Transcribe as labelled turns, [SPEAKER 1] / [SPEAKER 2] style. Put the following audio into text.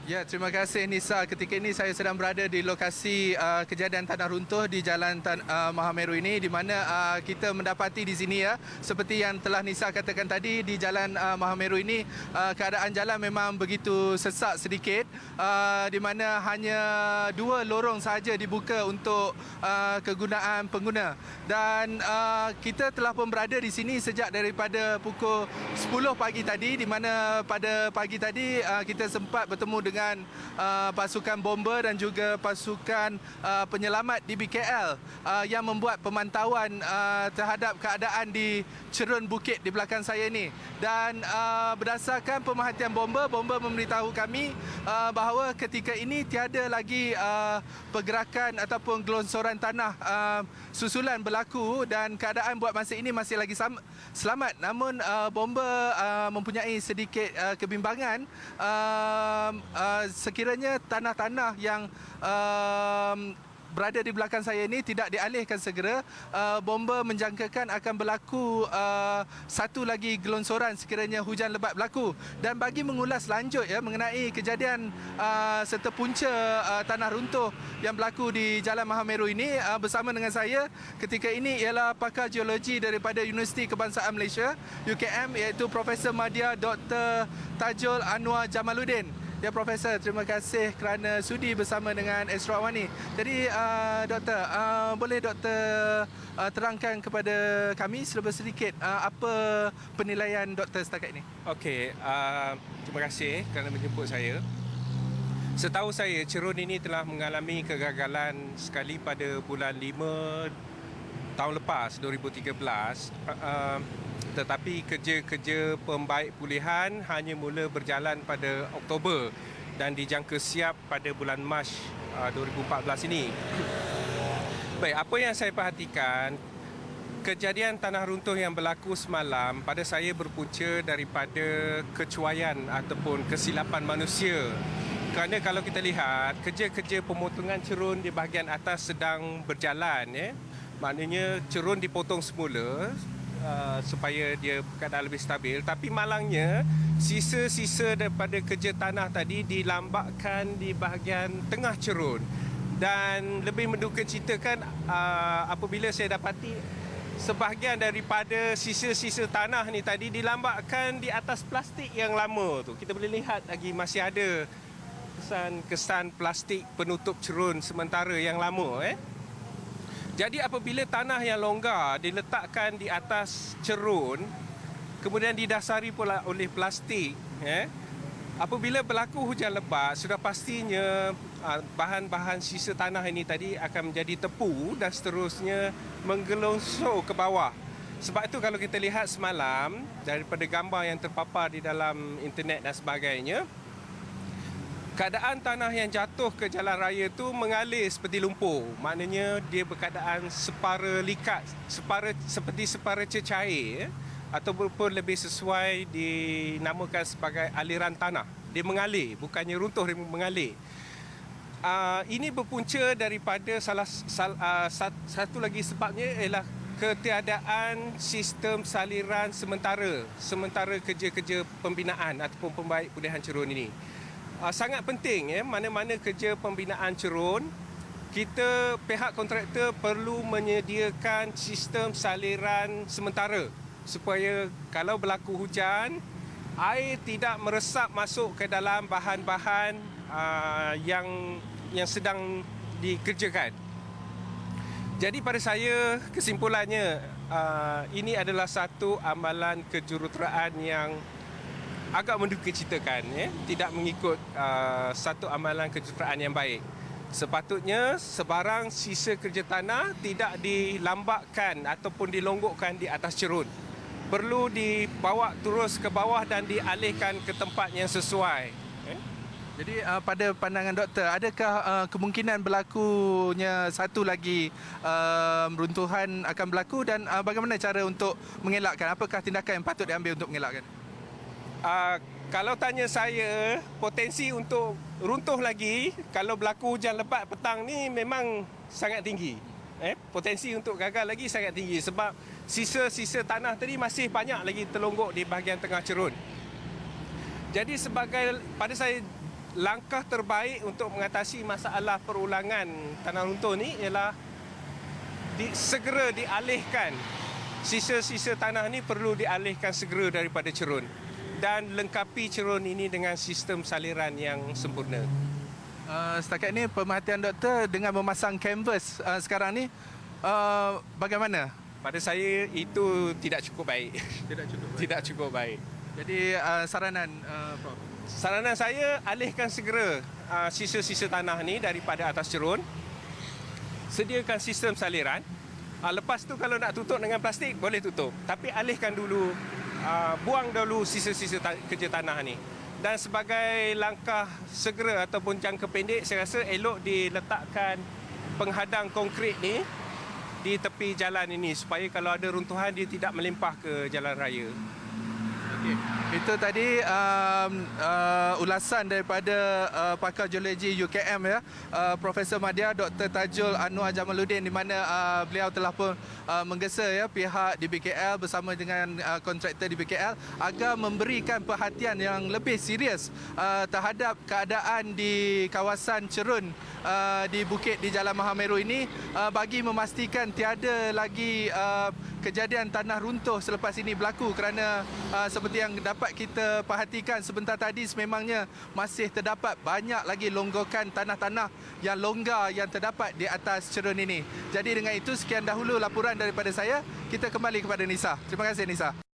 [SPEAKER 1] Ya, terima kasih Nisa. Ketika ini saya sedang berada di lokasi kejadian tanah runtuh di Jalan Mahameru ini, di mana kita mendapati di sini, ya, seperti yang telah Nisa katakan tadi, di Jalan Mahameru ini keadaan jalan memang begitu sesak sedikit, di mana hanya 2 lorong sahaja dibuka untuk kegunaan pengguna. Dan kita telah pun berada di sini sejak daripada pukul 10 pagi tadi, di mana pada pagi tadi kita sempat bertemu dengan pasukan bomber dan juga pasukan penyelamat di BKL yang membuat pemantauan terhadap keadaan di cerun bukit di belakang saya ini. Dan berdasarkan pemerhatian bomber memberitahu kami bahawa ketika ini tiada lagi pergerakan ataupun gelonsoran tanah susulan berlaku dan keadaan buat masa ini masih lagi selamat. Namun bomber mempunyai sedikit kebimbangan sekiranya tanah-tanah yang berada di belakang saya ini tidak dialihkan segera, bomber menjangkakan akan berlaku satu lagi gelonsoran sekiranya hujan lebat berlaku. Dan bagi mengulas lanjut, ya, mengenai kejadian serta punca tanah runtuh yang berlaku di Jalan Mahameru ini, bersama dengan saya ketika ini ialah pakar geologi daripada Universiti Kebangsaan Malaysia UKM, iaitu Profesor Madya Dr. Tajul Anwar Jamaluddin. Ya, Profesor, terima kasih kerana sudi bersama dengan Astro Awani. Jadi, Doktor, boleh Doktor terangkan kepada kami sedikit apa penilaian Doktor setakat ini?
[SPEAKER 2] Okey, terima kasih kerana menjemput saya. Setahu saya, cerun ini telah mengalami kegagalan sekali pada bulan 5 tahun lepas, 2013. Tetapi kerja-kerja pembaik pulihan hanya mula berjalan pada Oktober dan dijangka siap pada bulan Mac 2014 ini. Baik, apa yang saya perhatikan, kejadian tanah runtuh yang berlaku semalam pada saya berpunca daripada kecuaian ataupun kesilapan manusia. Kerana kalau kita lihat, kerja-kerja pemotongan cerun di bahagian atas sedang berjalan, ya. Maknanya cerun dipotong semula supaya dia keadaan lebih stabil, tapi malangnya sisa-sisa daripada kerja tanah tadi dilambakkan di bahagian tengah cerun. Dan lebih menduka citakan apabila saya dapati sebahagian daripada sisa-sisa tanah ni tadi dilambakkan di atas plastik yang lama tu. Kita boleh lihat lagi masih ada kesan plastik penutup cerun sementara yang lama. Jadi apabila tanah yang longgar diletakkan di atas cerun, kemudian didasari pula oleh plastik, apabila berlaku hujan lebat, sudah pastinya bahan-bahan sisa tanah ini tadi akan menjadi tepu dan seterusnya menggelongsor ke bawah. Sebab itu kalau kita lihat semalam daripada gambar yang terpapar di dalam internet dan sebagainya, keadaan tanah yang jatuh ke jalan raya itu mengalir seperti lumpur. Maknanya dia berkeadaan separa likat, seperti separa cecair, ataupun lebih sesuai dinamakan sebagai aliran tanah. Dia mengalir, bukannya runtuh, dia mengalir. Ini berpunca daripada satu lagi sebabnya ialah ketiadaan sistem saliran sementara kerja-kerja pembinaan ataupun pembaik pulihan cerun ini. Sangat penting, mana-mana kerja pembinaan cerun, pihak kontraktor perlu menyediakan sistem saliran sementara supaya kalau berlaku hujan, air tidak meresap masuk ke dalam bahan-bahan yang sedang dikerjakan. Jadi pada saya, kesimpulannya, ini adalah satu amalan kejuruteraan yang agak mendukacitakan, tidak mengikut satu amalan kejuruteraan yang baik. Sepatutnya sebarang sisa kerja tanah tidak dilambakkan ataupun dilonggokkan di atas cerun. Perlu dibawa terus ke bawah dan dialihkan ke tempat yang sesuai.
[SPEAKER 1] Jadi pada pandangan Doktor, adakah kemungkinan berlakunya satu lagi runtuhan akan berlaku dan bagaimana cara untuk mengelakkan? Apakah tindakan yang patut diambil untuk mengelakkan?
[SPEAKER 2] Kalau tanya saya, potensi untuk runtuh lagi kalau berlaku hujan lebat petang ni memang sangat tinggi. Potensi untuk gagal lagi sangat tinggi sebab sisa-sisa tanah tadi masih banyak lagi terlonggok di bahagian tengah cerun. Jadi pada saya langkah terbaik untuk mengatasi masalah perulangan tanah runtuh ni ialah segera dialihkan. Sisa-sisa tanah ni perlu dialihkan segera daripada cerun dan lengkapi cerun ini dengan sistem saliran yang sempurna.
[SPEAKER 1] Setakat ni pemerhatian doktor dengan memasang canvas sekarang ni bagaimana?
[SPEAKER 2] Pada saya itu tidak cukup baik. Tidak cukup baik.
[SPEAKER 1] Jadi saranan Prof.
[SPEAKER 2] Saranan saya, alihkan segera sisa-sisa tanah ni daripada atas cerun. Sediakan sistem saliran. Lepas tu kalau nak tutup dengan plastik, boleh tutup. Tapi alihkan dulu, buang dulu sisa-sisa kerja tanah ni. Dan sebagai langkah segera ataupun jangka pendek, saya rasa elok diletakkan penghadang konkrit ni di tepi jalan ini supaya kalau ada runtuhan dia tidak melimpah ke jalan raya.
[SPEAKER 1] Itu tadi ulasan daripada pakar geologi UKM ya, Profesor Madya Dr. Tajul Anwar Jamaluddin, di mana beliau telah pun menggesa ya pihak DBKL bersama dengan kontraktor DBKL agar memberikan perhatian yang lebih serius terhadap keadaan di kawasan cerun di bukit di Jalan Mahameru ini, bagi memastikan tiada lagi kejadian tanah runtuh selepas ini berlaku, kerana seperti yang dapat kita perhatikan sebentar tadi, sememangnya masih terdapat banyak lagi longgokan tanah-tanah yang longgar yang terdapat di atas cerun ini. Jadi dengan itu, sekian dahulu laporan daripada saya. Kita kembali kepada Nisa. Terima kasih Nisa.